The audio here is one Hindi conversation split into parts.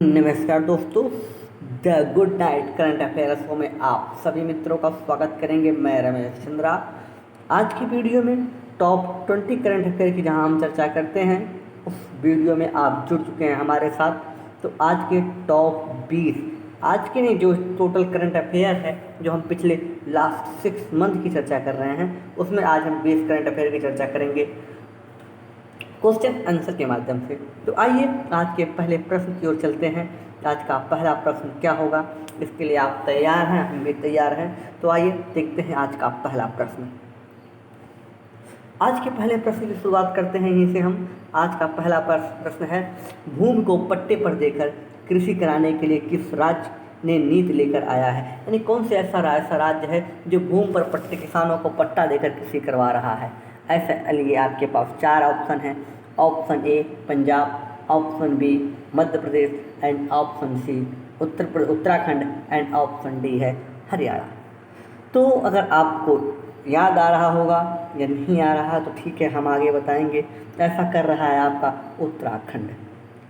नमस्कार दोस्तों, the good night current affairs show में आप सभी मित्रों का स्वागत करेंगे। मैं रमेश चंद्रा। आज की वीडियो में टॉप 20 करंट अफेयर की जहां हम चर्चा करते हैं, उस वीडियो में आप जुड़ चुके हैं हमारे साथ। तो आज के टॉप 20, आज के नहीं, जो टोटल करंट अफेयर है जो हम पिछले लास्ट 6 मंथ की चर्चा कर रहे हैं, उसमें आज हम 20 करंट अफेयर की चर्चा करेंगे क्वेश्चन आंसर के माध्यम से। तो आइए आज के पहले प्रश्न की ओर चलते हैं। आज का पहला प्रश्न क्या होगा, इसके लिए आप तैयार हैं? हम भी तैयार हैं। तो आइए देखते हैं आज का पहला प्रश्न। आज के पहले प्रश्न की शुरुआत करते हैं यहीं से हम। आज का पहला प्रश्न है, भूमि को पट्टे पर देकर कृषि कराने के लिए किस राज्य ने नीति लेकर आया है? यानी कौन से ऐसा राज्य है जो भूमि पर पट्टे, किसानों को पट्टा देकर कृषि करवा रहा है? ऐसा लिए आपके पास 4 ऑप्शन हैं। Option A Punjab, option B Madhya Pradesh and option C Uttarakhand and option D है हरियाणा। तो अगर आपको याद आ रहा होगा या नहीं आ रहा तो ठीक है, हम आगे बताएंगे। ऐसा कर रहा है आपका उत्तराखंड।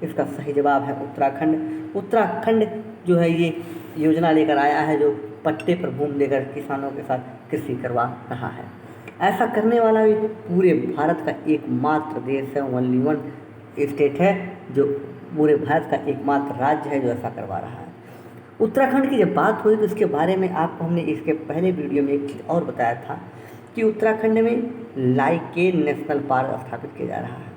इसका सही जवाब है उत्तराखंड। उत्तराखंड जो है ये योजना लेकर आया है जो पट्टे पर भूमि देकर किसानों के साथ कृषि करवा रहा है। ऐसा करने वाला भी पूरे भारत का एकमात्र देश है, ओनली वन स्टेट है जो पूरे भारत का एकमात्र राज्य है जो ऐसा करवा रहा है। उत्तराखंड की जब बात हुई तो इसके बारे में आपको हमने इसके पहले वीडियो में एक चीज़ और बताया था कि उत्तराखंड में लाइकेन नेशनल पार्क स्थापित किया जा रहा है।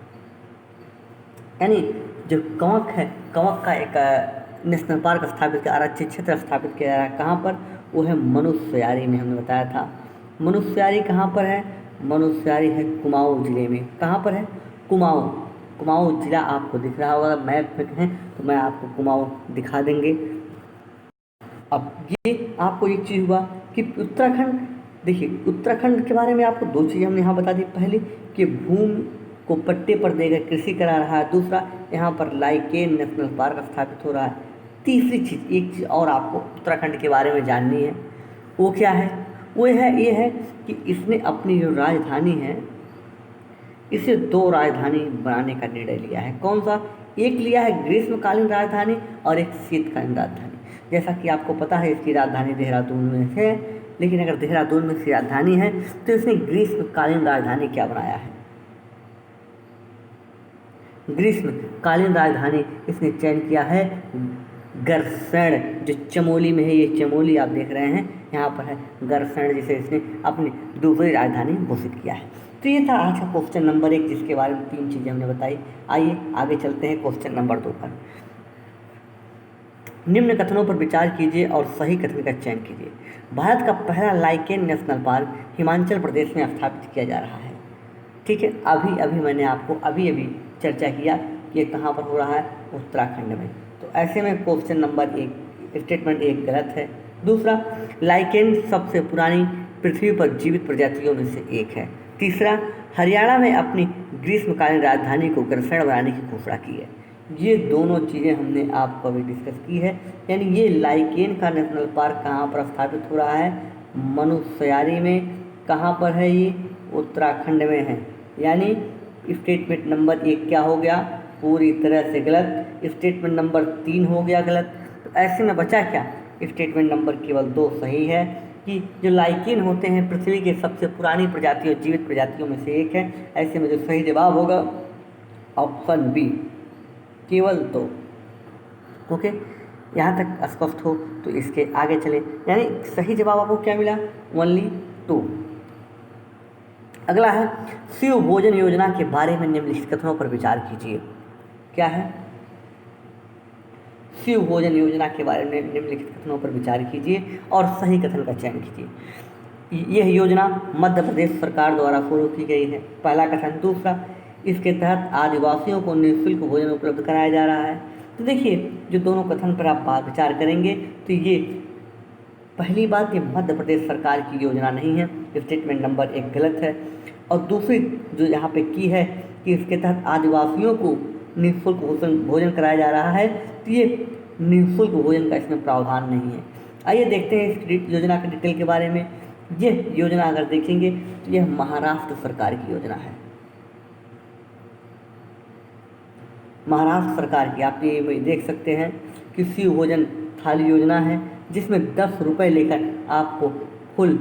यानी जो कंवक है, कंवक का एक नेशनल पार्क स्थापित किया, आरक्षित क्षेत्र स्थापित किया जा रहा है। कहाँ पर? वो है मनुस्यारी में। हमने बताया था मनुस्यारी कहाँ पर है? मनुस्यारी है कुमाऊं जिले में। कहाँ पर है? कुमाऊं। कुमाऊं जिला आपको दिख रहा होगा, मैप में कहें तो मैं आपको कुमाऊं दिखा देंगे। अब ये आपको एक चीज़ हुआ कि उत्तराखंड, देखिए उत्तराखंड के बारे में आपको 2 चीज़ें हमने यहाँ बता दी। पहली कि भूमि को पट्टे पर देकर कृषि करा रहा है, दूसरा यहाँ पर लाइकेन नेशनल पार्क स्थापित हो रहा है। तीसरी चीज़, एक चीज़ और आपको उत्तराखंड के बारे में जाननी है, वो क्या है? वो ये है कि इसने अपनी जो राजधानी है, इसे 2 राजधानी बनाने का निर्णय लिया है। कौन सा? एक लिया है ग्रीष्मकालीन राजधानी और एक शीतकालीन राजधानी। जैसा कि आपको पता है इसकी राजधानी देहरादून में है, लेकिन अगर देहरादून में इसकी राजधानी है तो इसने ग्रीष्मकालीन राजधानी क्या बनाया है? ग्रीष्मकालीन राजधानी इसने चयन किया है गरसैंण, जो चमोली में है। ये चमोली आप देख रहे हैं, यहाँ पर है गरसैंण, जिसे इसने अपनी दूसरी राजधानी घोषित किया है। तो ये था आज का क्वेश्चन नंबर 1, जिसके बारे में 3 चीज़ें हमने बताई। आइए आगे चलते हैं क्वेश्चन नंबर 2 पर। निम्न कथनों पर विचार कीजिए और सही कथन का चयन कीजिए। भारत का पहला lichen national park Himachal Pradesh में स्थापित किया जा रहा है। ठीक है, अभी मैंने आपको अभी चर्चा किया कि ये कहाँ पर हो रहा है? उत्तराखंड में। तो ऐसे में क्वेश्चन नंबर 1, स्टेटमेंट 1 गलत है। दूसरा, लाइकेन सबसे पुरानी पृथ्वी पर जीवित प्रजातियों में से एक है। तीसरा, हरियाणा में अपनी ग्रीष्मकालीन राजधानी को गरसैंण बनाने की घोषणा की है। ये दोनों चीज़ें हमने आपको अभी डिस्कस की है। यानी ये लाइकेन का नेशनल पार्क कहाँ पर स्थापित हो रहा है? मनुस्यारी में। कहाँ पर है ये? उत्तराखंड में है। यानी स्टेटमेंट नंबर 1 क्या हो गया? पूरी तरह से गलत। स्टेटमेंट नंबर 3 हो गया गलत। तो ऐसे में बचा क्या? स्टेटमेंट नंबर केवल 2 सही है कि जो लाइकेन होते हैं पृथ्वी के सबसे पुरानी प्रजातियों, जीवित प्रजातियों में से एक है। ऐसे में जो सही जवाब होगा ऑप्शन बी, केवल 2। ओके, यहाँ तक स्पष्ट हो तो इसके आगे चले। यानी सही जवाब आपको क्या मिला? ओनली 2। अगला है, शिव भोजन योजना के बारे में निम्नलिखित कथनों पर विचार कीजिए। क्या है? शिव भोजन योजना के बारे में निम्नलिखित कथनों पर विचार कीजिए और सही कथन का चयन कीजिए। यह योजना मध्य प्रदेश सरकार द्वारा शुरू की गई है, पहला कथन। दूसरा, इसके तहत आदिवासियों को निःशुल्क भोजन उपलब्ध कराया जा रहा है। तो देखिए, जो दोनों कथन पर आप विचार करेंगे तो ये पहली बात, ये मध्य प्रदेश सरकार की योजना नहीं है, स्टेटमेंट नंबर 1 गलत है। और दूसरी जो यहाँ पे की है कि इसके तहत आदिवासियों को निःशुल्क भोजन कराया जा रहा है, तो ये निःशुल्क भोजन का इसमें प्रावधान नहीं है। आइए देखते हैं इस योजना के डिटेल के बारे में। ये योजना अगर देखेंगे तो यह महाराष्ट्र सरकार की योजना है। महाराष्ट्र सरकार की। आप ये देख सकते हैं कि शिव भोजन थाली योजना है, जिसमें 10 रुपये लेकर आपको फुल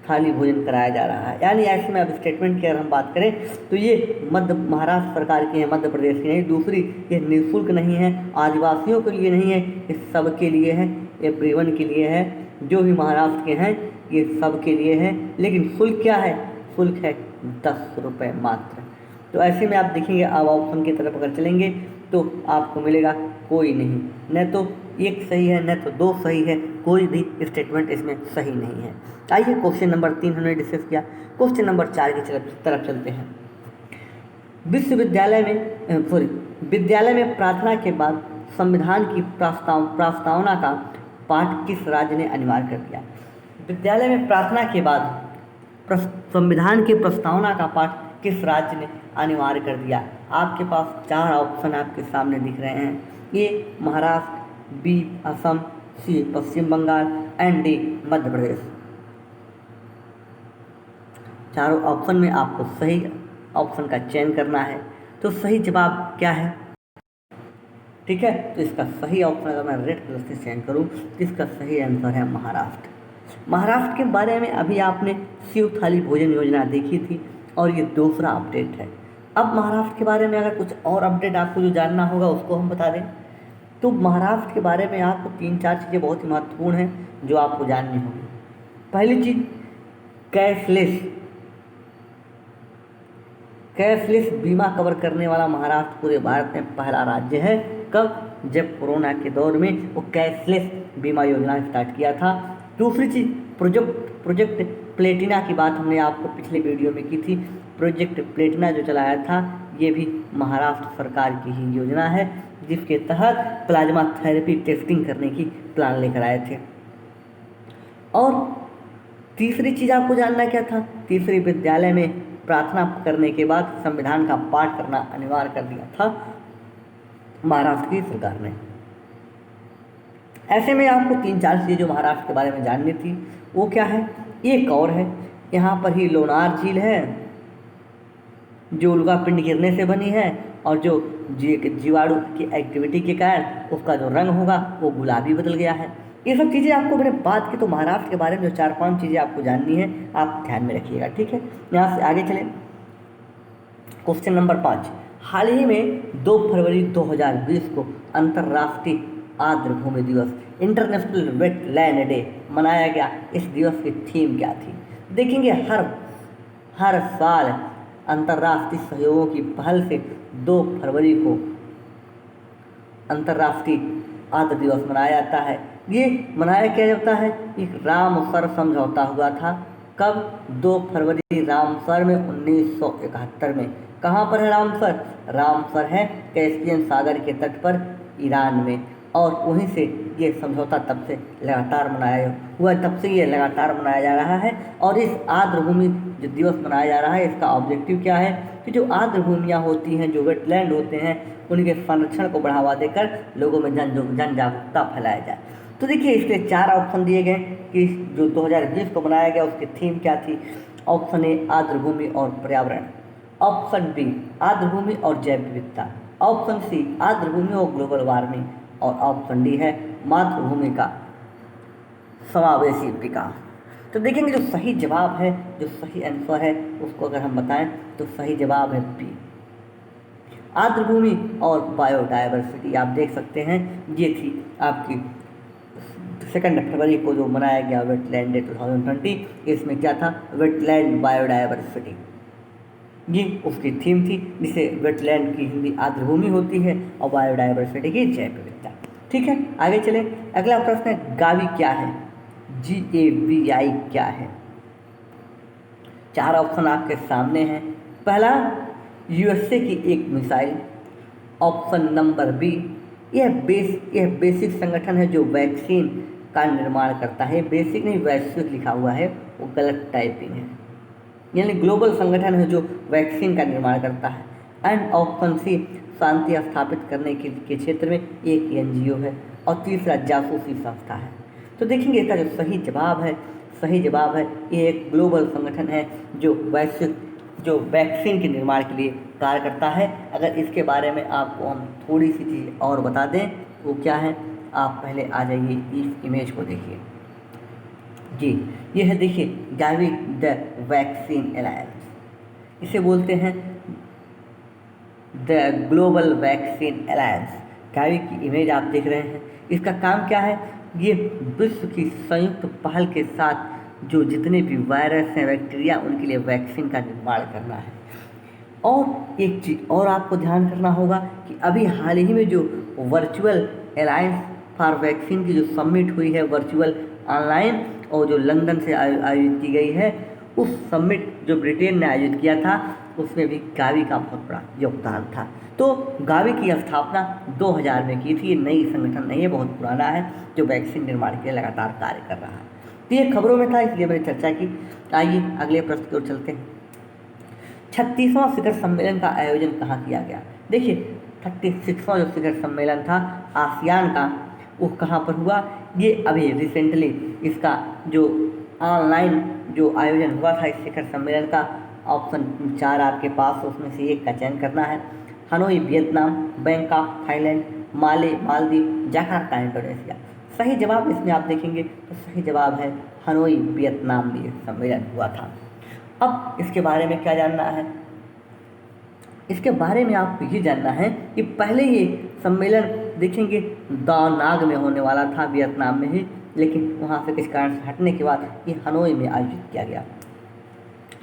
थाली भोजन कराया जा रहा है। यानी ऐसे में अब स्टेटमेंट की अगर हम बात करें तो ये महाराष्ट्र सरकार की है, मध्य प्रदेश की नहीं। दूसरी, ये निःशुल्क नहीं है, आदिवासियों के लिए नहीं है, ये सबके लिए है, ये एवरीवन के लिए है। जो भी महाराष्ट्र के हैं ये सबके लिए है। लेकिन शुल्क क्या है? शुल्क है 10 रुपये मात्र। तो ऐसे में आप देखेंगे, अब ऑप्शन की तरफ अगर चलेंगे तो आपको मिलेगा कोई नहीं, न तो एक सही है न तो 2 सही है, कोई भी स्टेटमेंट इसमें सही नहीं है। आइए क्वेश्चन नंबर 3 हमने डिस्कस किया। क्वेश्चन नंबर 4 की तरफ चलते हैं। विद्यालय में प्रार्थना के बाद संविधान की प्रस्तावना का पाठ किस राज्य ने अनिवार्य कर दिया? विद्यालय में प्रार्थना के बाद संविधान की प्रस्तावना का पाठ किस राज्य ने अनिवार्य कर दिया? आपके पास 4 ऑप्शन आपके सामने दिख रहे हैं। A Maharashtra, B Assam, C Paschim Bangal and D Madhya Pradesh. चारों ऑप्शन में आपको सही ऑप्शन का चयन करना है। तो सही जवाब क्या है? ठीक है, तो इसका सही ऑप्शन अगर मैं रेड कलर से चयन करूँ तो इसका सही आंसर है महाराष्ट्र। महाराष्ट्र के बारे में अभी आपने शिव थाली भोजन योजना देखी थी और ये दूसरा अपडेट है। अब महाराष्ट्र के बारे में अगर कुछ और अपडेट आपको जो जानना होगा उसको हम बता दें तो महाराष्ट्र के बारे में आपको 3-4 चीज़ें बहुत ही महत्वपूर्ण हैं जो आपको जाननी होगी। पहली चीज़, कैशलेस बीमा कवर करने वाला महाराष्ट्र पूरे भारत में पहला राज्य है। कब? जब कोरोना के दौर में वो कैशलेस बीमा योजना स्टार्ट किया था। दूसरी चीज़, प्रोजेक्ट प्लेटिना की बात हमने आपको पिछले वीडियो में की थी। प्रोजेक्ट प्लेटिना जो चलाया था ये भी महाराष्ट्र सरकार की ही योजना है, जिसके तहत प्लाज्मा थेरेपी टेस्टिंग करने की प्लान लेकर आए थे। और तीसरी चीज़ आपको जानना क्या था? तीसरी, विद्यालय में प्रार्थना करने के बाद संविधान का पाठ करना अनिवार्य कर दिया था महाराष्ट्र की सरकार ने। ऐसे में आपको 3-4 चीज़ें जो महाराष्ट्र के बारे में जाननी थी वो क्या है? एक और है, यहाँ पर ही लोनार झील है जो उल्का पिंड गिरने से बनी है और जो जीवाणु की एक्टिविटी के कारण उसका जो रंग होगा वो गुलाबी बदल गया है। ये सब चीज़ें आपको मैंने बात की। तो महाराष्ट्र के बारे में जो 4-5 चीज़ें आपको जाननी है आप ध्यान में रखिएगा, ठीक है। यहाँ से आगे चलें। क्वेश्चन नंबर 5, हाल ही में 2 फरवरी 2020 को अंतर्राष्ट्रीय आर्द्रभूमि दिवस इंटरनेशनल वेटलैंड डे मनाया गया। इस दिवस की थीम क्या थी? देखेंगे हर साल अंतर्राष्ट्रीय सहयोगों की पहल से 2 फरवरी को अंतर्राष्ट्रीय आर्द्र दिवस मनाया जाता है। ये मनाया क्या जाता है? एक रामसर समझौता हुआ था। कब? 2 फरवरी रामसर में 1971 में। कहाँ पर है रामसर? रामसर है कैस्पियन सागर के तट पर ईरान में। और वहीं से ये समझौता तब से लगातार मनाया जा रहा है। और इस आर्द्रभूमि जो दिवस मनाया जा रहा है इसका ऑब्जेक्टिव क्या है कि जो आर्द्रभूमियाँ होती हैं, जो वेटलैंड होते हैं, उनके संरक्षण को बढ़ावा देकर लोगों में जन जागरूकता फैलाया जाए। तो देखिए इसके 4 ऑप्शन दिए गए कि जो 2020 को बनाया गया उसकी थीम क्या थी। ऑप्शन ए आर्द्रभूमि और पर्यावरण, ऑप्शन बी आर्द्रभूमि और जैव विविधता, ऑप्शन सी आर्द्रभूमि और ग्लोबल वार्मिंग और ऑप्शन डी है मातृभूमि का समावेशी विकास। तो देखेंगे जो सही जवाब है, जो सही आंसर है उसको अगर हम बताएं तो सही जवाब है बी, आर्द्रभूमि और बायोडायवर्सिटी। आप देख सकते हैं ये थी आपकी 2 फरवरी को जो मनाया गया वेटलैंड डे 2020। इसमें क्या था? वेटलैंड बायोडायवर्सिटी, ये उसकी थीम थी, जिसे वेटलैंड की हिंदी आर्द्रभूमि होती है और बायोडायवर्सिटी की जैव विविधता। ठीक है, आगे चलें। अगला प्रश्न है गावी क्या है? GAVI क्या है? 4 ऑप्शन आपके सामने हैं। पहला, USA की एक मिसाइल। ऑप्शन नंबर बी, यह बेसिक संगठन है जो वैक्सीन का निर्माण करता है। बेसिक नहीं, वैश्विक लिखा हुआ है, वो गलत टाइपिंग है। यानी ग्लोबल संगठन है जो वैक्सीन का निर्माण करता है। एंड ऑप्शन सी, शांति स्थापित करने के क्षेत्र में एक NGO है। और तीसरा, जासूसी संस्था है। तो देखेंगे इसका जो सही जवाब है ये एक ग्लोबल संगठन है जो वैश्विक जो वैक्सीन के निर्माण के लिए कार्य करता है। अगर इसके बारे में आपको हम थोड़ी सी चीज़ और बता दें वो क्या है, आप पहले आ जाइए इस इमेज को देखिए जी। ये है देखिए गावी द वैक्सीन अलायंस, इसे बोलते हैं the global vaccine alliance. Gavi की इमेज आप देख रहे हैं। इसका काम क्या है, ये विश्व की संयुक्त पहल के साथ जो जितने भी वायरस हैं, बैक्टीरिया, उनके लिए वैक्सीन का निर्माण करना है। और एक चीज़ और आपको ध्यान करना होगा कि अभी हाल ही में जो वर्चुअल अलायंस फॉर वैक्सीन की जो समिट हुई है वर्चुअल ऑनलाइन, और जो लंदन से आयोजित की गई है, उस समिट जो ब्रिटेन ने आयोजित किया था उसमें भी गावी का बहुत बड़ा योगदान था। तो गावी की स्थापना 2000 में की थी। ये नई संगठन नहीं है, बहुत पुराना है, जो वैक्सीन निर्माण के लिए लगातार कार्य कर रहा है। तो ये खबरों में था, इसलिए मैंने चर्चा की। आइए अगले प्रश्न की ओर चलते हैं। 36वां शिखर सम्मेलन का आयोजन कहाँ किया गया? देखिए 36वां जो शिखर सम्मेलन था आसियान का, वो कहाँ पर हुआ? ये अभी रिसेंटली इसका जो ऑनलाइन जो आयोजन हुआ था इस शिखर सम्मेलन का, ऑप्शन 4 आपके पास, उसमें से एक का चयन करना है। हनोई वियतनाम, बैंकॉक थाईलैंड, माले मालदीव, जकार्ता इंडोनेशिया। सही जवाब इसमें आप देखेंगे तो सही जवाब है हनोई वियतनाम में सम्मेलन हुआ था। अब इसके बारे में क्या जानना है? इसके बारे में आपको ये जानना है कि पहले ये सम्मेलन देखेंगे दा नाग में होने वाला था, वियतनाम में ही, लेकिन वहाँ से किस कारण से हटने के बाद ये हनोई में आयोजित किया गया।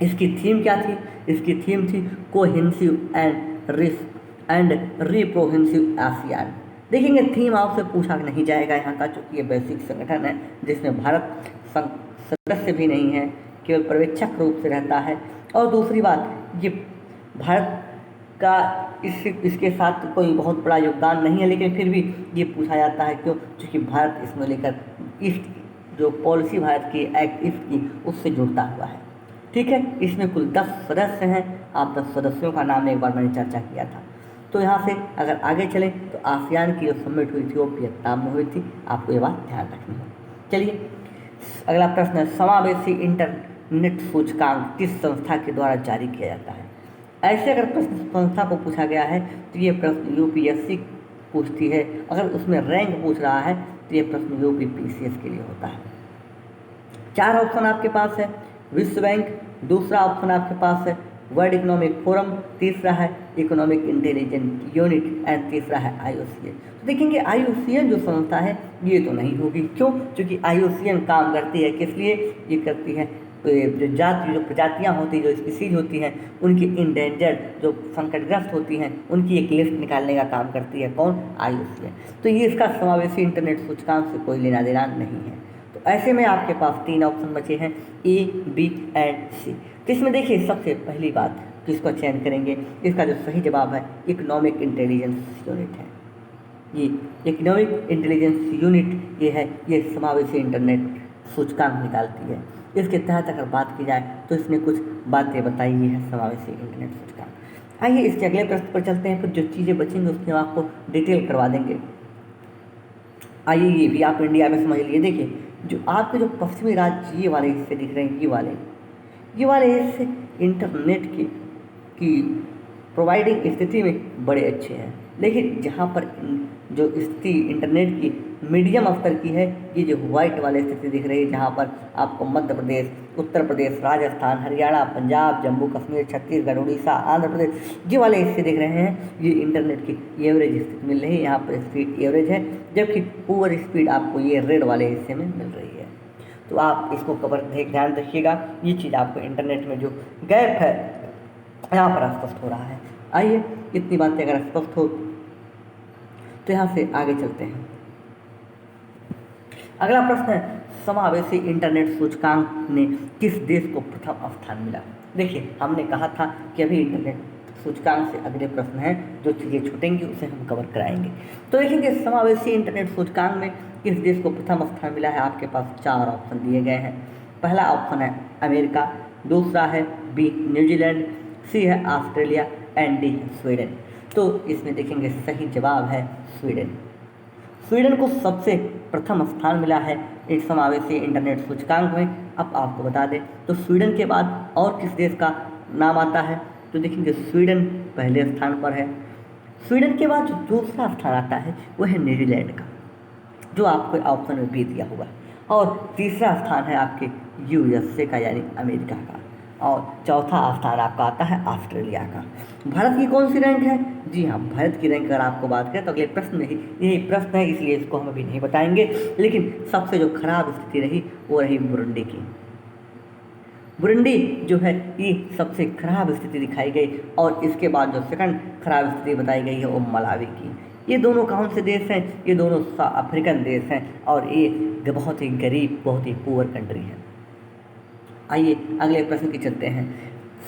इसकी थीम क्या थी? इसकी थीम थी कोहेंसिव एंड रिप्रोहेंसिव आसियान। देखेंगे थीम आपसे पूछा नहीं जाएगा यहाँ का, चूँकि ये वैश्विक संगठन है जिसमें भारत सदस्य भी नहीं है, केवल पर्यवेक्षक रूप से रहता है। और दूसरी बात, ये भारत का इसके साथ कोई बहुत बड़ा योगदान नहीं है, लेकिन फिर भी ये पूछा जाता है। क्यों? क्योंकि भारत इसमें लेकर ईस्ट जो पॉलिसी भारत की एक्ट ईस्ट की उससे जुड़ता हुआ है। ठीक है, इसमें कुल 10 सदस्य हैं। आप 10 सदस्यों का नाम एक बार मैंने चर्चा किया था। तो यहाँ से अगर आगे चलें तो आसियान की जो समिट हुई थी वो वियतनाम में हुई थी, आपको ये बात ध्यान रखनी है। चलिए अगला प्रश्न है, समावेशी इंटरनेट सूचकांक किस संस्था के द्वारा जारी किया जाता है? ऐसे अगर प्रश्न संस्था को पूछा गया है तो ये प्रश्न यूपीएससी पूछती है। अगर उसमें रैंक पूछ रहा है तो ये प्रश्न यूपीपीसीएस के लिए होता है। 4 ऑप्शन आपके पास है, विश्व बैंक, दूसरा ऑप्शन आपके पास है वर्ल्ड इकोनॉमिक फोरम, तीसरा है इकोनॉमिक इंटेलिजेंस यूनिट एंड तीसरा है आईओसीएन। तो देखेंगे आईओसीएन जो संस्था है ये तो नहीं होगी। क्यों? क्योंकि आईओसीएन काम करती है किस लिए? ये करती है जो प्रजातियाँ होती हैं, जो स्पीसीज होती हैं, उनकी इंडेंजर्ड जो संकटग्रस्त होती हैं उनकी एक लिस्ट निकालने का काम करती है। कौन? आईओसीएन। तो ये इसका समावेशी इंटरनेट सूचकांक से कोई लेना देना नहीं है। तो ऐसे में आपके पास 3 ऑप्शन बचे हैं, ए, बी एंड सी। तो इसमें देखिए सबसे पहली बात किसको चयन करेंगे? इसका जो सही जवाब है इकोनॉमिक इंटेलिजेंस यूनिट है। ये इकोनॉमिक इंटेलिजेंस यूनिट ये है, ये समावेशी इंटरनेट सूचकांक निकालती है। इसके तहत अगर बात की जाए तो इसने कुछ बातें बताई है समावेशी इंटरनेट सूचकांक। आइए इसके अगले प्रश्न पर चलते हैं, फिर जो चीज़ें बचेंगी उसमें आपको डिटेल करवा देंगे। आइए ये भी आप इंडिया में समझ लिए। देखिए जो आपके जो पश्चिमी राज्य ये वाले हिस्से दिख रहे हैं, ये वाले हिस्से इंटरनेट की प्रोवाइडिंग स्थिति में बड़े अच्छे हैं, लेकिन जहाँ पर जो स्थिति इंटरनेट की मीडियम स्तर की है, ये जो वाइट वाले स्थिति दिख रही है जहाँ पर आपको मध्य प्रदेश, उत्तर प्रदेश, राजस्थान, हरियाणा, पंजाब, जम्मू कश्मीर, छत्तीसगढ़, उड़ीसा, आंध्र प्रदेश, ये वाले हिस्से दिख रहे हैं, ये इंटरनेट की एवरेज स्थिति मिल रही है। यहाँ पर स्पीड एवरेज है, जबकि ओवर स्पीड आपको ये रेड वाले हिस्से में मिल रही है। तो आप इसको ध्यान रखिएगा, ये चीज़ आपको इंटरनेट में जो गैप है यहाँ पर स्पष्ट हो रहा है। आइए इतनी बातें अगर स्पष्ट हो तो यहाँ से आगे चलते हैं। अगला प्रश्न है, समावेशी इंटरनेट सूचकांक ने किस देश को प्रथम स्थान मिला? देखिए हमने कहा था कि अभी इंटरनेट सूचकांक से अगले प्रश्न हैं, जो चीज़ें छूटेंगी उसे हम कवर कराएंगे। तो देखेंगे समावेशी इंटरनेट सूचकांक में किस देश को प्रथम स्थान मिला है। आपके पास 4 ऑप्शन दिए गए हैं। पहला ऑप्शन है अमेरिका, दूसरा है बी न्यूजीलैंड, सी है ऑस्ट्रेलिया एंड डी है स्वीडन। तो इसमें देखेंगे सही जवाब है स्वीडन। स्वीडन को सबसे प्रथम स्थान मिला है इस समावेशी इंटरनेट सूचकांक में। अब आपको बता दें तो स्वीडन के बाद और किस देश का नाम आता है तो देखेंगे स्वीडन पहले स्थान पर है। स्वीडन के बाद जो दूसरा स्थान आता है वो है नीदरलैंड का, जो आपको ऑप्शन में भी दिया होगा। और तीसरा स्थान है आपके यूएसए का यानी अमेरिका का। और चौथा स्थान आपका आता है ऑस्ट्रेलिया का। भारत की कौन सी रैंक है? जी हाँ, भारत की रैंक अगर आपको बात करें तो अगले प्रश्न में ही यही प्रश्न है, इसलिए इसको हम अभी नहीं बताएंगे। लेकिन सबसे जो खराब स्थिति रही वो रही बुरुंडी की। बुरुंडी जो है ये सबसे खराब स्थिति दिखाई गई। और इसके बाद जो सेकंड खराब स्थिति बताई गई है वो मलावी की। ये दोनों कौन से देश हैं? ये दोनों अफ्रीकन देश हैं और ये बहुत ही गरीब, बहुत ही पुअर कंट्री है। आइए अगले प्रश्न की चलते हैं।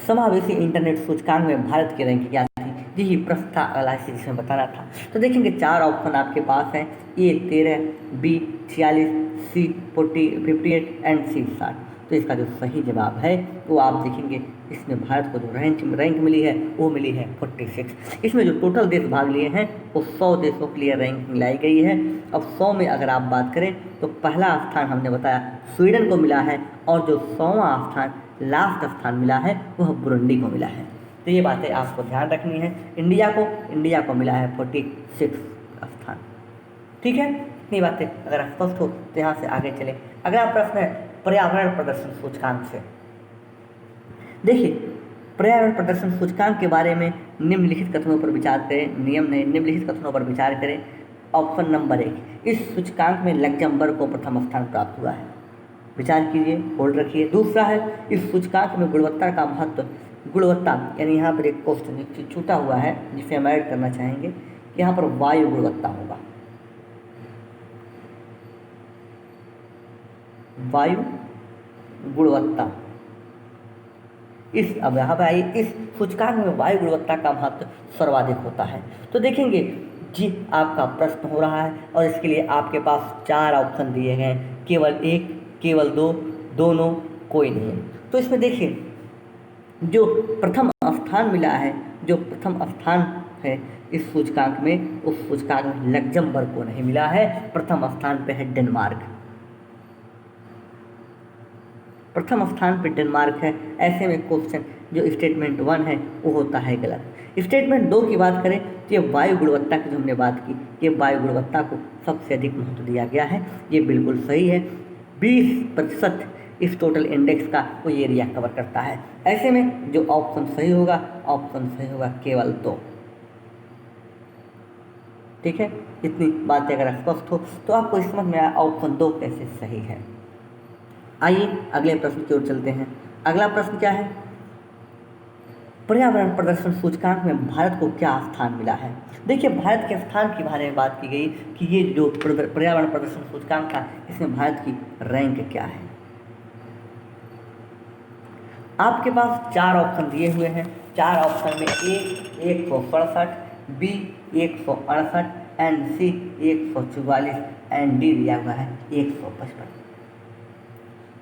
समावेशी इंटरनेट सूचकांक में भारत की रैंक क्या थी? यही प्रश्न था अगला जिसमें बताना था। तो देखेंगे 4 ऑप्शन आपके पास हैं, ए 13, बी 46, सी 58 एंड सी 60। तो इसका जो सही जवाब है वो आप देखेंगे इसमें भारत को जो रैंक मिली है वो मिली है 46। इसमें जो टोटल देश भाग लिए हैं वो 100 देशों के लिए रैंक लाई गई है। अब 100 में अगर आप बात करें तो पहला स्थान हमने बताया स्वीडन को मिला है और जो 100वां स्थान लास्ट स्थान मिला है वह बुरुंडी को मिला है। तो ये बातें आपको ध्यान रखनी है। इंडिया को मिला है 46 स्थान। ठीक है, इतनी बातें अगर स्पष्ट हो तो यहाँ से आगे चलें। अगला प्रश्न है पर्यावरण प्रदर्शन सूचकांक से। देखिए, पर्यावरण प्रदर्शन सूचकांक के बारे में निम्नलिखित कथनों पर विचार करें। निम्नलिखित कथनों पर विचार करें। ऑप्शन नंबर 1, इस सूचकांक में लग्जमबर्ग को प्रथम स्थान प्राप्त हुआ है। विचार कीजिए, होल्ड रखिए। दूसरा है इस सूचकांक में गुणवत्ता का महत्व, गुणवत्ता यानी यहाँ पर एक क्वेश्चन छूटा हुआ है जिसे हम ऐड करना चाहेंगे कि यहाँ पर वायु गुणवत्ता होगा। वायु गुणवत्ता अब यहाँ पर आइए, इस सूचकांक में वायु गुणवत्ता का महत्व सर्वाधिक होता है। तो देखेंगे जी आपका प्रश्न हो रहा है और इसके लिए आपके पास 4 ऑप्शन दिए गए हैं, केवल 1, केवल 2, दोनों, कोई नहीं। तो इसमें देखिए जो प्रथम स्थान मिला है, जो प्रथम स्थान है इस सूचकांक में, उस सूचकांक में लग्जमबर्ग को नहीं मिला है। प्रथम स्थान पे है डेनमार्क। प्रथम स्थान पे डेनमार्क है। ऐसे में क्वेश्चन जो स्टेटमेंट 1 है वो होता है गलत। स्टेटमेंट 2 की बात करें तो ये वायु गुणवत्ता की जो हमने बात की, ये वायु गुणवत्ता को सबसे अधिक महत्व दिया गया है, ये बिल्कुल सही है। 20% इस टोटल इंडेक्स का वो एरिया कवर करता है। ऐसे में जो ऑप्शन सही होगा केवल 2। ठीक है, इतनी बातें अगर स्पष्ट हो तो आपको समझ में आया ऑप्शन 2 कैसे सही है। आइए अगले प्रश्न की ओर चलते हैं। अगला प्रश्न क्या है? पर्यावरण प्रदर्शन सूचकांक में भारत को क्या स्थान मिला है? देखिए, भारत के स्थान के बारे में बात की गई कि ये जो पर्यावरण प्रदर्शन सूचकांक था इसमें भारत की रैंक क्या है। आपके पास 4 ऑप्शन दिए हुए हैं। 4 ऑप्शन में A 167, B 168 and C 144 and D दिया हुआ है 155।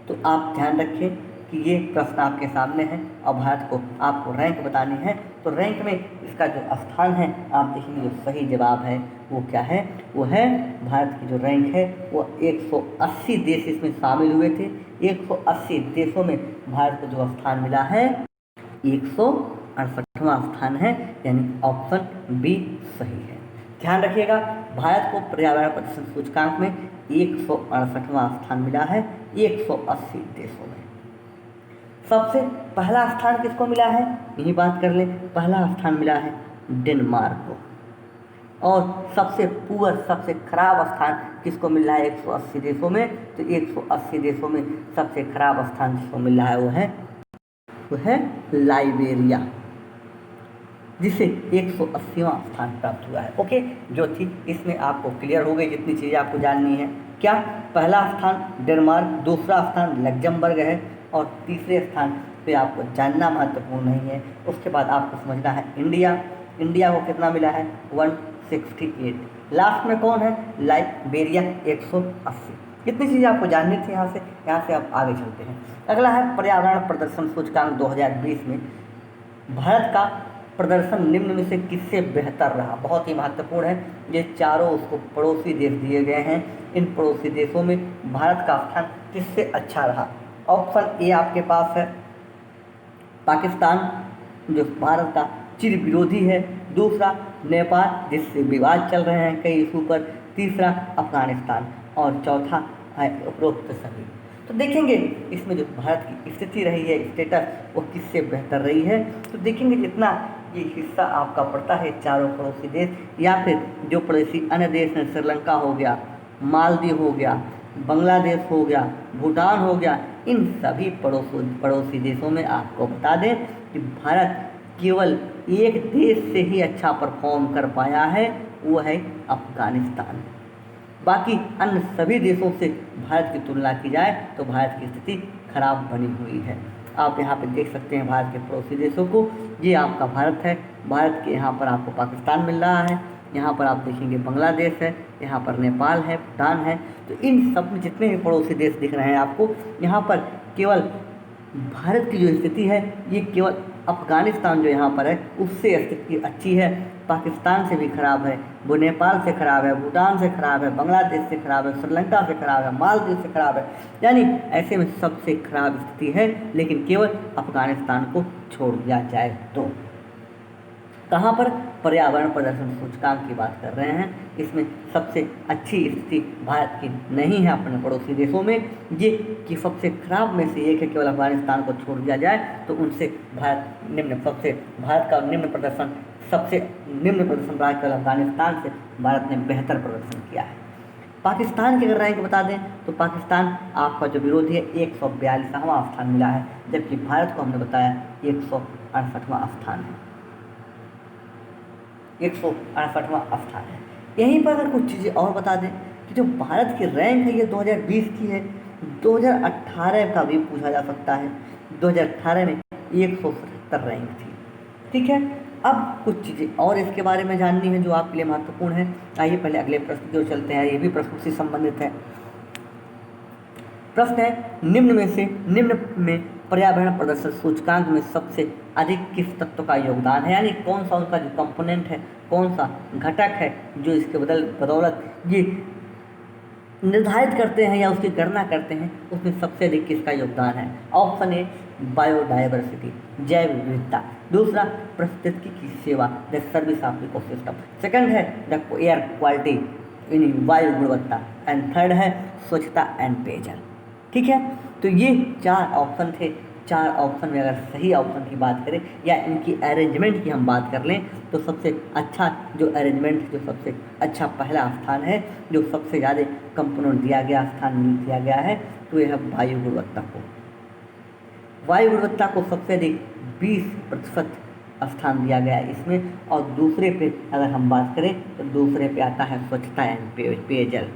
तो आप ध्यान रखें कि ये प्रश्न आपके सामने है और भारत को आपको रैंक बतानी है। तो रैंक में इसका जो स्थान है आप देखेंगे, जो सही जवाब है वो क्या है? वो है भारत की जो रैंक है वो 180 देश इसमें शामिल हुए थे। 180 देशों में भारत को जो स्थान मिला है 168वां स्थान है, यानी ऑप्शन बी सही है। ध्यान रखिएगा, भारत को पर्यावरण प्रदर्शन सूचकांक में 168वां स्थान मिला है 180 देशों में। सबसे पहला स्थान किसको मिला है? यही बात कर लें, पहला स्थान मिला है डेनमार्क को। और सबसे पुअर, सबसे खराब स्थान किसको मिल रहा है 180 देशों में? तो 180 देशों में सबसे खराब स्थान जिसको मिल रहा है वो है लाइबेरिया, जिसे 180वां स्थान प्राप्त हुआ है। ओके, जो थी इसमें आपको क्लियर हो गई जितनी चीज़ें आपको जाननी है। क्या? पहला स्थान डेनमार्क, दूसरा स्थान लग्जमबर्ग है और तीसरे स्थान पे आपको जानना महत्वपूर्ण नहीं है। उसके बाद आपको समझना है इंडिया को कितना मिला है 168। लास्ट में कौन है? लाइबेरिया 180। कितनी चीज़ें आपको जाननी थी। यहाँ से आप आगे चलते हैं। अगला है पर्यावरण प्रदर्शन सूचकांक 2020 में भारत का प्रदर्शन निम्न में से किससे बेहतर रहा? बहुत ही महत्वपूर्ण है। ये चारों उसको पड़ोसी देश दिए गए हैं। इन पड़ोसी देशों में भारत का स्थान किससे अच्छा रहा? ऑप्शन ए आपके पास है पाकिस्तान जो भारत का चिर विरोधी है, दूसरा नेपाल जिससे विवाद चल रहे हैं कई इशू पर, तीसरा अफगानिस्तान और चौथा है उपरोक्त सभी। तो देखेंगे इसमें जो भारत की स्थिति रही है, स्टेटस, वो किससे बेहतर रही है। तो देखेंगे जितना ये हिस्सा आपका पड़ता है चारों पड़ोसी देश या फिर जो पड़ोसी अन्य देश हैं, श्रीलंका हो गया, मालदीव हो गया, बांग्लादेश हो गया, भूटान हो गया, इन सभी पड़ोसी देशों में आपको बता दें कि भारत केवल एक देश से ही अच्छा परफॉर्म कर पाया है, वो है अफगानिस्तान। बाकी अन्य सभी देशों से भारत की तुलना की जाए तो भारत की स्थिति खराब बनी हुई है। आप यहाँ पे देख सकते हैं भारत के पड़ोसी देशों को। ये आपका भारत है, भारत के यहाँ पर आपको पाकिस्तान मिल रहा है, यहाँ पर आप देखेंगे बांग्लादेश है, यहाँ पर नेपाल है, भूटान है। तो इन सब में जितने भी पड़ोसी देश दिख रहे हैं आपको, यहाँ पर केवल भारत की जो स्थिति है ये केवल अफगानिस्तान जो यहाँ पर है उससे स्थिति अच्छी है, पाकिस्तान से भी खराब है, वो नेपाल से खराब है, भूटान से खराब है, बांग्लादेश से खराब है, श्रीलंका से खराब है, मालदीव से खराब है। यानी ऐसे में सबसे खराब स्थिति है, लेकिन केवल अफगानिस्तान को छोड़ दिया जाए तो। कहाँ पर पर्यावरण प्रदर्शन सूचकांक की बात कर रहे हैं, इसमें सबसे अच्छी स्थिति भारत की नहीं है अपने पड़ोसी देशों में। ये कि सबसे खराब में से एक है, केवल अफगानिस्तान को छोड़ दिया जाए तो उनसे भारत का निम्न प्रदर्शन रहा, केवल अफगानिस्तान से भारत ने बेहतर प्रदर्शन किया है। पाकिस्तान की अगर रैंक बता दें तो पाकिस्तान आपका जो विरोधी है 142वां स्थान मिला है, जबकि भारत को हमने बताया 168वां स्थान है, 168वां स्थान है। यहीं पर अगर कुछ चीज़ें और बता दें कि जो भारत की रैंक है ये 2020 की है, 2018 का भी पूछा जा सकता है। 2018 में 177 रैंक थी। ठीक है, अब कुछ चीज़ें और इसके बारे में जाननी है जो आपके लिए महत्वपूर्ण है। आइए पहले अगले प्रश्न की ओर चलते हैं, ये भी प्रश्न से संबंधित है। प्रश्न है, निम्न में पर्यावरण प्रदर्शन सूचकांक में सबसे अधिक किस तत्व का योगदान है, यानी कौन सा उनका जो कंपोनेंट है, कौन सा घटक है जो इसके बदौलत ये निर्धारित करते हैं या उसकी गणना करते हैं, उसमें सबसे अधिक किसका योगदान है। ऑप्शन ए बायोडाइवर्सिटी, जैव विविधता, दूसरा पारिस्थितिकी की सेवा, the service of ecosystem, second है द एयर क्वालिटी यानी वायु गुणवत्ता, एंड थर्ड है स्वच्छता एंड पेयजल। ठीक है, तो ये 4 ऑप्शन थे। 4 ऑप्शन में अगर सही ऑप्शन की बात करें या इनकी अरेंजमेंट की हम बात कर लें तो सबसे अच्छा जो अरेंजमेंट, जो सबसे अच्छा पहला स्थान है, जो सबसे ज़्यादा कंपोनेंट दिया गया, स्थान दिया गया है, तो यह है वायु गुणवत्ता को। वायु गुणवत्ता को सबसे अधिक 20% स्थान दिया गया है इसमें। और दूसरे पे अगर हम बात करें तो दूसरे पे आता है स्वच्छता एवं पेयजल।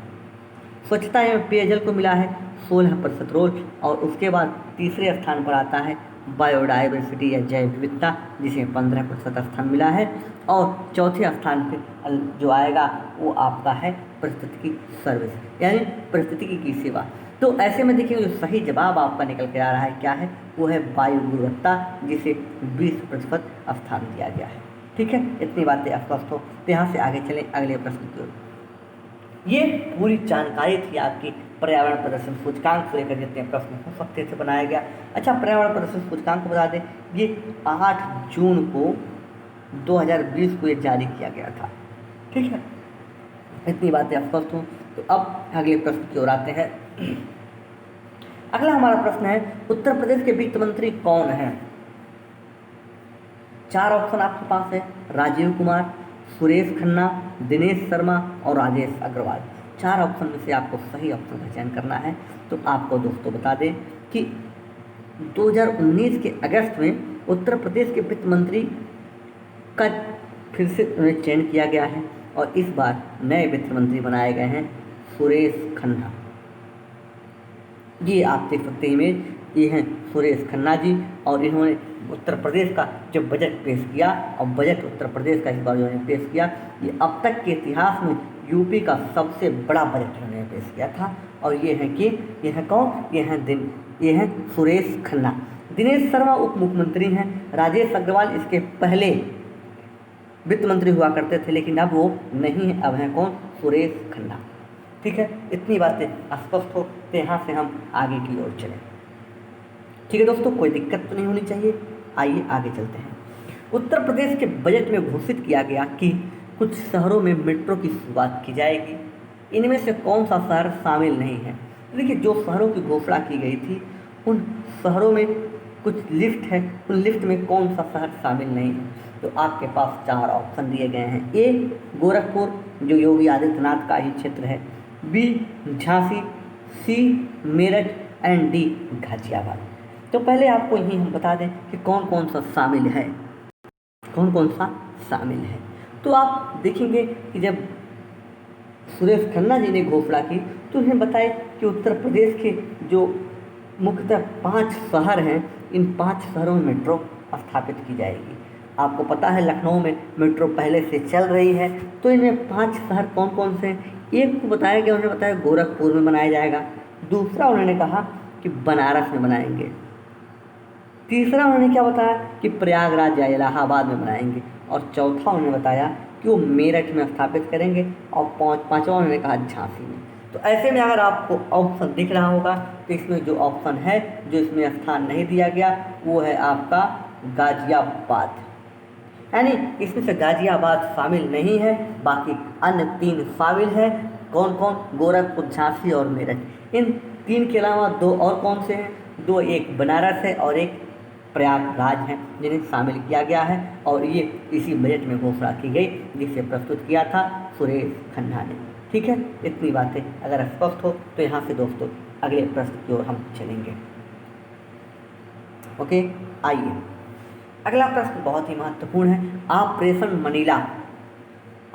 स्वच्छता एवं पेयजल को मिला है 16% रोल, और उसके बाद तीसरे स्थान पर आता है बायोडाइवर्सिटी या जैव विविधता, जिसे 15% स्थान मिला है, और चौथे स्थान पर जो आएगा वो आपका है पारिस्थितिकी सर्विस यानी पारिस्थितिकी की सेवा। तो ऐसे में देखिए जो सही जवाब आपका निकल के आ रहा है क्या है, वो है वायु गुणवत्ता, जिसे 20% स्थान दिया गया है। ठीक है, इतनी बातें स्पष्ट हो तो यहाँ से आगे चलें अगले प्रश्न की ओर। ये पूरी जानकारी थी आपकी पर्यावरण प्रदर्शन सूचकांक से लेकर जितने प्रश्न हो सकते थे बनाया गया। अच्छा, पर्यावरण प्रदर्शन सूचकांक को बता दें, ये 8 जून को 2020 को ये जारी किया गया था। ठीक है, इतनी बातें स्पष्ट हों तो अब अगले प्रश्न की ओर आते हैं। अगला हमारा प्रश्न है, उत्तर प्रदेश के वित्त मंत्री कौन हैं। 4 ऑप्शन आपके पास है, राजीव कुमार, सुरेश खन्ना, दिनेश शर्मा और राजेश अग्रवाल। 4 ऑप्शन में से आपको सही ऑप्शन का चयन करना है। तो आपको दोस्तों बता दें कि 2019 के अगस्त में उत्तर प्रदेश के वित्त मंत्री का फिर से उन्हें चयन किया गया है, और इस बार नए वित्त मंत्री बनाए गए हैं सुरेश खन्ना। ये आप देख सकते हैं इमेज, ये हैं सुरेश खन्ना जी, और इन्होंने उत्तर प्रदेश का जो बजट पेश किया, और बजट उत्तर प्रदेश का इस बार जो इन्होंने पेश किया, ये अब तक के इतिहास में यूपी का सबसे बड़ा बजट इन्होंने पेश किया था। और ये है कि ये है कौन, ये हैं सुरेश खन्ना। दिनेश शर्मा उप मुख्यमंत्री हैं, राजेश अग्रवाल इसके पहले वित्त मंत्री हुआ करते थे, लेकिन अब वो नहीं है, अब हैं कौन, सुरेश खन्ना। ठीक है, इतनी बातें स्पष्ट हो तो यहाँ से हम आगे की ओर चलें। ठीक है दोस्तों, कोई दिक्कत तो नहीं होनी चाहिए। आइए आगे चलते हैं। उत्तर प्रदेश के बजट में घोषित किया गया कि कुछ शहरों में मेट्रो की शुरुआत की जाएगी। इनमें से कौन सा शहर शामिल नहीं है? देखिए, जो शहरों की घोषणा की गई थी उन शहरों में कुछ लिस्ट है, उन लिस्ट में कौन सा शहर शामिल नहीं है। तो आपके पास 4 ऑप्शन दिए गए हैं। ए गोरखपुर, जो योगी आदित्यनाथ का ही क्षेत्र है। B Jhansi, C Meerut and D Ghaziabad. तो पहले आपको यही हम बता दें कि कौन कौन सा शामिल है, कौन कौन सा शामिल है। तो आप देखेंगे कि जब सुरेश खन्ना जी ने घोषणा की तो उन्हें बताया कि उत्तर प्रदेश के जो मुख्यतः 5 शहर हैं, इन 5 शहरों में मेट्रो स्थापित की जाएगी। आपको पता है लखनऊ में मेट्रो पहले से चल रही है। तो इनमें 5 शहर कौन कौन से हैं? एक को बताया गया, उन्होंने बताया गोरखपुर में बनाया जाएगा। दूसरा उन्होंने कहा कि बनारस में बनाएंगे। तीसरा उन्होंने क्या बताया कि प्रयागराज या इलाहाबाद में बनाएंगे। और चौथा उन्होंने बताया कि वो मेरठ में स्थापित करेंगे। और पाँचवा उन्होंने कहा झांसी में। तो ऐसे में अगर आपको ऑप्शन दिख रहा होगा तो इसमें जो ऑप्शन है, जो इसमें स्थान नहीं दिया गया, वो है आपका गाजियाबाद। यानी इसमें से गाजियाबाद शामिल नहीं है, बाकी अन्य 3 शामिल है। कौन कौन? गोरखपुर, झांसी और मेरठ। इन 3 के अलावा 2 और कौन से हैं? 2, एक बनारस है और एक प्रयागराज हैं, जिन्हें शामिल किया गया है। और ये इसी बजट में घोषणा की गई, जिसे प्रस्तुत किया था सुरेश खन्ना ने। ठीक है, इतनी बातें अगर स्पष्ट हो तो यहाँ से दोस्तों अगले प्रश्न की ओर हम चलेंगे। ओके, आइए अगला प्रश्न बहुत ही महत्वपूर्ण है। Operation Manila.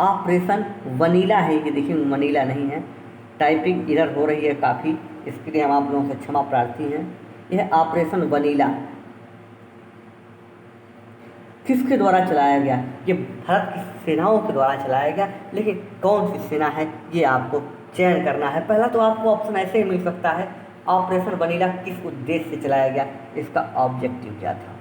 ऑपरेशन वनीला है, ये देखिए मनीला नहीं है। टाइपिंग एरर हो रही है काफ़ी, इसके लिए हम आप लोगों से क्षमा प्रार्थी हैं। यह ऑपरेशन वनीला किसके द्वारा चलाया गया? ये भारत की सेनाओं के द्वारा चलाया गया, लेकिन कौन सी सेना है ये आपको चयन करना है। पहला तो आपको ऑप्शन ऐसे ही मिल सकता है, ऑपरेशन वनीला किस उद्देश्य से चलाया गया, इसका ऑब्जेक्टिव क्या था।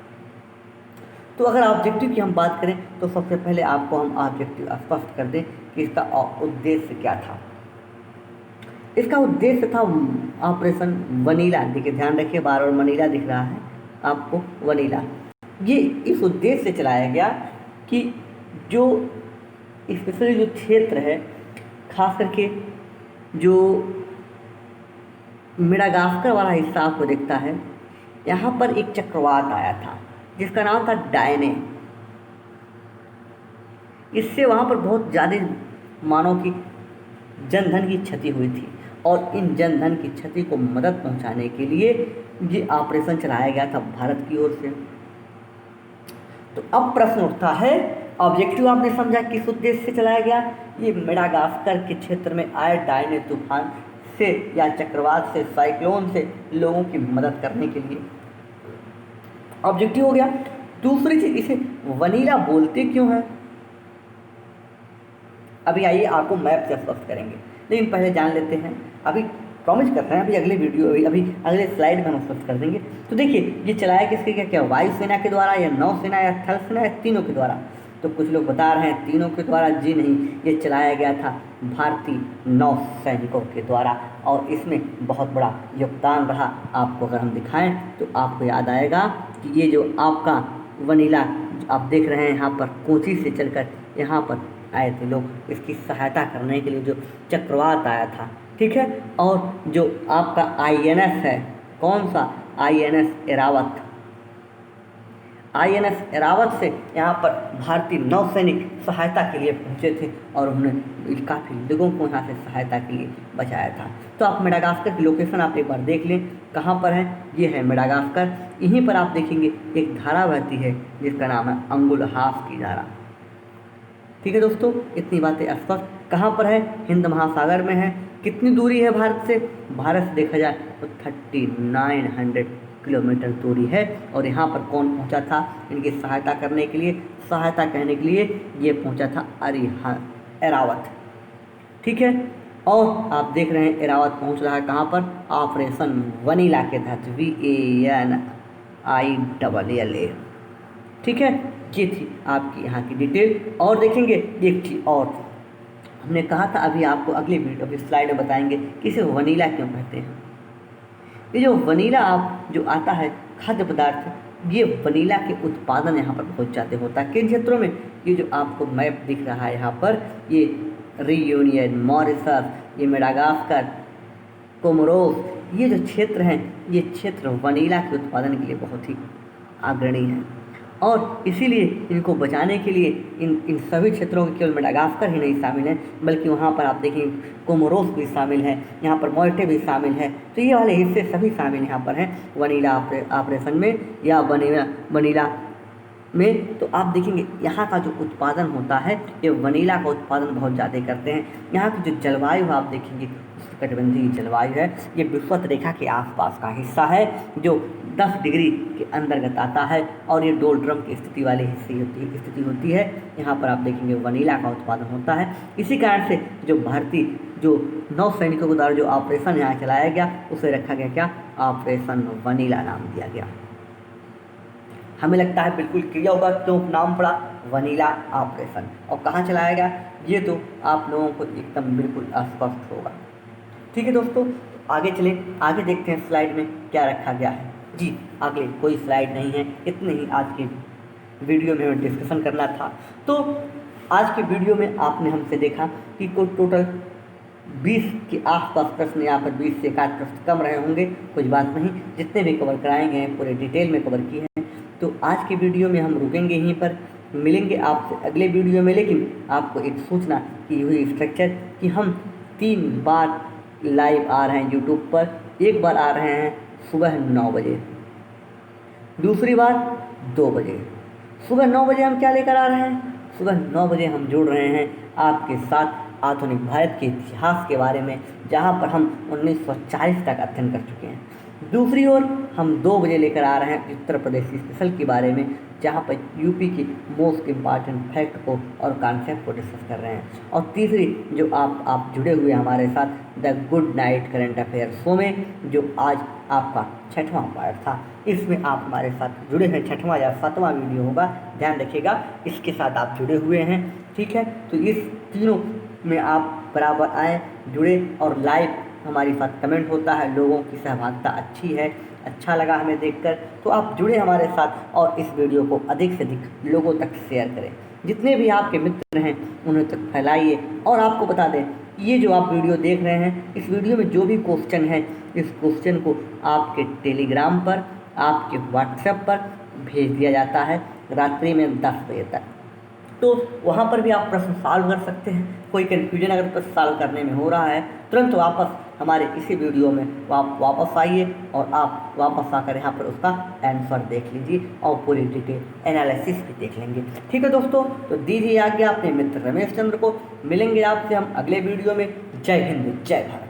तो अगर ऑब्जेक्टिव की हम बात करें तो सबसे पहले आपको हम ऑब्जेक्टिव स्पष्ट कर दें कि इसका उद्देश्य क्या था। इसका उद्देश्य था ऑपरेशन वनीला। देखिए ध्यान रखिए, बार बार मनीला दिख रहा है आपको, वनीला। ये इस उद्देश्य से चलाया गया कि जो स्पेशली जो क्षेत्र है, खास करके जो मेडागास्कर वाला हिस्सा आपको दिखता है, यहाँ पर एक चक्रवात आया था जिसका नाम था डायने। इससे वहाँ पर बहुत ज़्यादा मानव की जनधन की क्षति हुई थी और इन जनधन की क्षति को मदद पहुँचाने के लिए ये ऑपरेशन चलाया गया था भारत की ओर से। तो अब प्रश्न उठता है, ऑब्जेक्टिव आपने समझा किस उद्देश्य से चलाया गया? ये मेडागास्कर के क्षेत्र में आए डायने तूफान से या चक्रवात से, साइक्लोन से लोगों की मदद करने के लिए ऑब्जेक्टिव हो गया। दूसरी चीज, इसे वनीला बोलते क्यों है? अभी आइए आपको मैप से स्पष्ट करेंगे, लेकिन पहले जान लेते हैं। अभी प्रॉमिस कर रहे हैं, अभी अगले वीडियो अभी अगले स्लाइड में हम स्पष्ट कर देंगे। तो देखिए ये चलाया किसके क्या क्या, वायुसेना के द्वारा या नौसेना या थल सेना या तीनों के द्वारा? तो कुछ लोग बता रहे हैं तीनों के द्वारा। जी नहीं, ये चलाया गया था भारतीय नौसैनिकों के द्वारा और इसमें बहुत बड़ा योगदान रहा। आपको अगर हम दिखाएं तो आपको याद आएगा कि ये जो आपका वनीला आप देख रहे हैं यहाँ पर कोची से चलकर यहाँ पर आए थे लोग, इसकी सहायता करने के लिए जो चक्रवात आया था। ठीक है, और जो आपका INS है, कौन सा? INS एरावत। INS एरावत से यहाँ पर भारतीय नौसैनिक सहायता के लिए पहुँचे थे और उन्होंने काफ़ी लोगों को यहाँ से सहायता के लिए बचाया था। तो आप मेडागास्कर की लोकेशन आप एक बार देख लें, कहाँ पर है? ये है मेडागास्कर। यहीं पर आप देखेंगे एक धारा बहती है जिसका नाम है अंगुलहास की धारा। ठीक है दोस्तों, इतनी बातें स्पष्ट। कहाँ पर है? हिंद महासागर में है। कितनी दूरी है भारत से? भारत से देखा जाए तो 3900 किलोमीटर दूरी है। और यहाँ पर कौन पहुँचा था इनकी सहायता करने के लिए? सहायता कहने के लिए ये पहुँचा था एरावत। ठीक है, और आप देख रहे हैं एरावत पहुँच रहा है कहाँ पर? ऑपरेशन वनीला के तहत, VANILLA। ठीक है, ये थी आपकी यहाँ की डिटेल। और देखेंगे एक चीज़ और, हमने कहा था अभी आपको अगले वीडियो अभी स्लाइड में बताएंगे कि इसे वनीला क्यों कहते हैं। ये जो वनीला आप जो आता है खाद्य पदार्थ, ये वनीला के उत्पादन यहाँ पर बहुत ज़्यादा होता है। किन क्षेत्रों में? ये जो आपको मैप दिख रहा है यहाँ पर, ये रियूनियन, मॉरिशस, ये मेडागास्कर, कोमोरोस, ये जो क्षेत्र हैं, ये क्षेत्र वनीला के उत्पादन के लिए बहुत ही अग्रणी हैं। और इसीलिए इनको बचाने के लिए इन सभी क्षेत्रों के केवल मेडागास्कर ही नहीं शामिल है, बल्कि वहाँ पर आप देखें कोमोरोस भी शामिल है, यहाँ पर मोइटे भी शामिल है। तो ये वाले हिस्से सभी शामिल यहाँ पर हैं वनीला ऑपरेशन में या वनीला में। तो आप देखेंगे यहाँ का जो उत्पादन होता है, ये वनीला का उत्पादन बहुत ज़्यादा करते हैं। यहाँ की जो जलवायु आप देखेंगे, उष्णकटिबंधीय जलवायु है। ये विषुवत रेखा के आसपास का हिस्सा है जो 10 डिग्री के अंतर्गत आता है और ये डोलड्रम की स्थिति वाली स्थिति होती है। यहाँ पर आप देखेंगे वनीला का उत्पादन होता है। इसी कारण से जो भारतीय जो नौसैनिकों के द्वारा जो ऑपरेशन यहाँ चलाया गया, उसे रखा गया क्या? ऑपरेशन वनीला नाम दिया गया। हमें लगता है बिल्कुल क्लियर होगा क्यों नाम पड़ा वनीला ऑपरेशन और कहाँ चलाया गया, ये तो आप लोगों को एकदम बिल्कुल स्पष्ट होगा। ठीक है दोस्तों, आगे चलें, आगे देखते हैं स्लाइड में क्या रखा गया है। जी आगे कोई स्लाइड नहीं है, इतने ही आज की वीडियो में हमें डिस्कशन करना था। तो आज की वीडियो में आपने हमसे देखा कि कोई टोटल 20 के आसपास प्रश्न, यहाँ पर 20 से 1 प्रश्न कम रहे होंगे, कुछ बात नहीं, जितने भी कवर कराएंगे हैं पूरे डिटेल में कवर किए हैं। तो आज की वीडियो में हम रुकेंगे यहीं पर, मिलेंगे आपसे अगले वीडियो में। लेकिन आपको एक सूचना की हुई स्ट्रक्चर कि हम 3 बार लाइव आ रहे हैं यूट्यूब पर। एक बार आ रहे हैं सुबह 9 बजे, दूसरी बार 2 बजे। सुबह 9 बजे हम क्या लेकर आ रहे हैं? सुबह 9 बजे हम जुड़ रहे हैं आपके साथ आधुनिक भारत के इतिहास के बारे में, जहाँ पर हम 1940 तक अध्ययन कर चुके हैं। दूसरी ओर हम 2 बजे लेकर आ रहे हैं उत्तर प्रदेश स्पेशल के बारे में, जहाँ पर यूपी के मोस्ट इम्पॉर्टेंट फैक्ट को और कॉन्सेप्ट को डिस्कस कर रहे हैं। और तीसरी जो आप जुड़े हुए हमारे साथ the good night current affair show में, जो आज आपका 6वां पार्ट था, इसमें आप हमारे साथ जुड़े हैं। 6वां या 7वां वीडियो होगा, ध्यान रखिएगा, इसके साथ आप जुड़े हुए हैं। ठीक है, तो इस तीनों में आप बराबर आए, जुड़े और लाइव हमारे साथ कमेंट होता है, लोगों की सहभागिता अच्छी है, अच्छा लगा हमें देखकर, तो आप जुड़े हमारे साथ और इस वीडियो को अधिक से अधिक लोगों तक शेयर करें। जितने भी आपके मित्र हैं उन्हें तक फैलाइए। और आपको बता दें, ये जो आप वीडियो देख रहे हैं, इस वीडियो में जो भी क्वेश्चन है, इस क्वेश्चन को आपके टेलीग्राम पर, आपके व्हाट्सएप पर भेज दिया जाता है रात्रि में 10 बजे तक। तो वहाँ पर भी आप प्रश्न सॉल्व कर सकते हैं। कोई कन्फ्यूजन अगर प्रश्न सॉल्व करने में हो रहा है, तुरंत वापस हमारे इसी वीडियो में आप वापस आइए और आप वापस आकर यहाँ पर उसका आंसर देख लीजिए और पूरी डिटेल एनालिसिस भी देख लेंगे। ठीक है दोस्तों, तो दीजिए आज्ञा अपने मित्र रमेश चंद्र को। मिलेंगे आपसे हम अगले वीडियो में। जय हिंद, जय भारत।